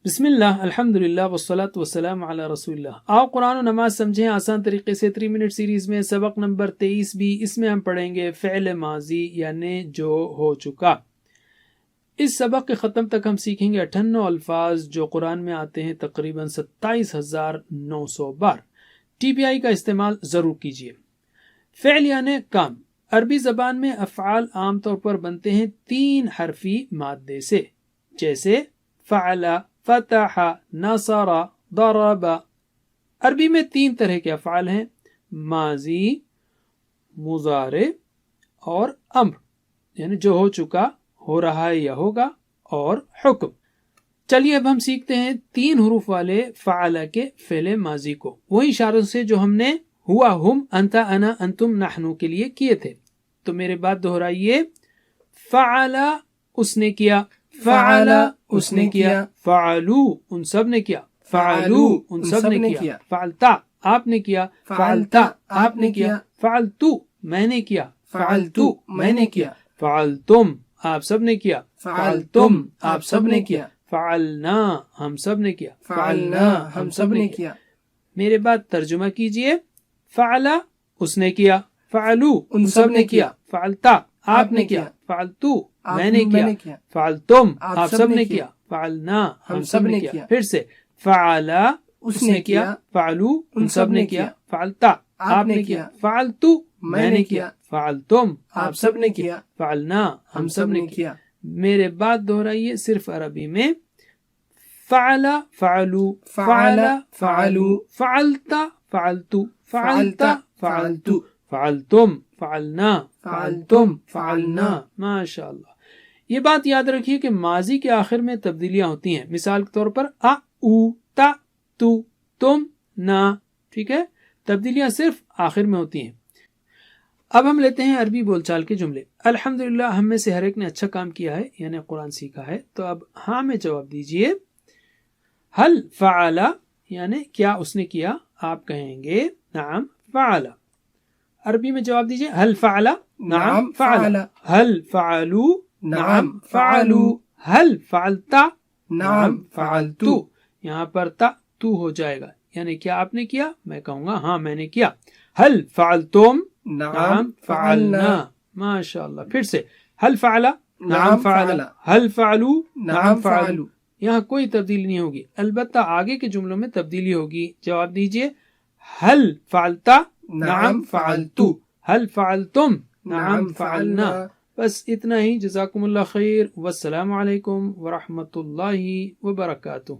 بسم اللہ، الحمدللہ والصلاۃ والسلام علی رسول اللہ۔ آؤ قرآن و نماز سمجھیں آسان طریقے سے 3 منٹ سیریز میں سبق نمبر 23 بھی۔ اس میں ہم پڑھیں گے فعل ماضی یعنی جو ہو چکا۔ اس سبق کے ختم تک ہم سیکھیں گے 98 الفاظ جو قرآن میں آتے ہیں تقریباً 27,900 بار۔ ٹی پی آئی کا استعمال ضرور کیجیے۔ فعل یعنی کام۔ عربی زبان میں افعال عام طور پر بنتے ہیں 3 حرفی مادے سے، جیسے فعل، فتح، نصر، ضرب۔ عربی میں 3 طرح کے افعال ہیں: ماضی، مضارع اور امر، یعنی جو ہو چکا، ہو رہا ہے یا ہوگا، اور حکم۔ چلیے اب ہم سیکھتے ہیں 3 حروف والے فعل کے فعل ماضی کو، وہی اشاروں سے جو ہم نے ہوا، ہم، انت، انا، انتم، نحنو کے لیے کیے تھے۔ تو میرے بعد دہرائیے: فعل اس نے کیا، فعل اس نے کیا، فعلو ان سب نے کیا، فعلو ان سب نے کیا، فعلتا آپ نے کیا، فعلتا آپ نے کیا، فعلتو میں نے کیا، فعلتو میں نے کیا، فعلتم آپ سب نے کیا، فعلتم آپ سب نے کیا، فعلنا ہم سب نے کیا، فعلنا ہم سب نے کیا۔ میرے بعد ترجمہ کیجئے: فعل اس نے کیا، فعلو ان سب نے کیا، فعلتا آپ نے کیا، فعلتو میں نے کیا، فعلتم آپ سب نے کیا، فعلنا ہم سب نے کیا۔ پھر سے: فعل اس نے کیا، فعلو ان سب نے کیا، فعلتا آپ نے کیا، فعلتو میں نے کیا، فعلتم آپ سب نے کیا، فعلنا ہم سب نے کیا۔ میرے بعد دہرائیے صرف عربی میں: فعل فعلو، فعل فعلو، فعلتا فعلتو، فعلتا فعلتو، فعلتم فعلنا، فعلتم فعلنا۔ ماشاء اللہ۔ یہ بات یاد رکھیے کہ ماضی کے آخر میں تبدیلیاں ہوتی ہیں، مثال کے طور پر ا، او، تا، تو، تم، نا، ٹھیک ہے؟ تبدیلیاں صرف آخر میں ہوتی ہیں۔ اب ہم لیتے ہیں عربی بول چال کے جملے۔ الحمدللہ ہم میں سے ہر ایک نے اچھا کام کیا ہے، یعنی قرآن سیکھا ہے۔ تو اب ہاں میں جواب دیجئے۔ حل فعل یعنی کیا اس نے کیا، آپ کہیں گے نعم فعل۔ عربی میں جواب دیجئے: حل فعل، نعم فعل۔ حل فعلو، نعم فعلو۔ حل فعلتا، نعم فعلتو۔ یہاں پر تا تو ہو جائے گا، یعنی کیا آپ نے کیا، میں کہوں گا ہاں میں نے کیا۔ حل فعلتم، نعم فعلنا۔ ماشاءاللہ۔ پھر سے: حل فعل، نعم فعل۔ حل فعلو، نعم فعلو۔ یہاں کوئی تبدیلی نہیں ہوگی، البتہ آگے کے جملوں میں تبدیلی ہوگی۔ جواب دیجئے: حل فعلتا، نعم فعلتو۔ حل فعلتم، نعم فعلنا۔ بس اتنا ہی۔ جزاکم اللہ خیر، والسلام علیکم ورحمۃ اللہ وبرکاتہ۔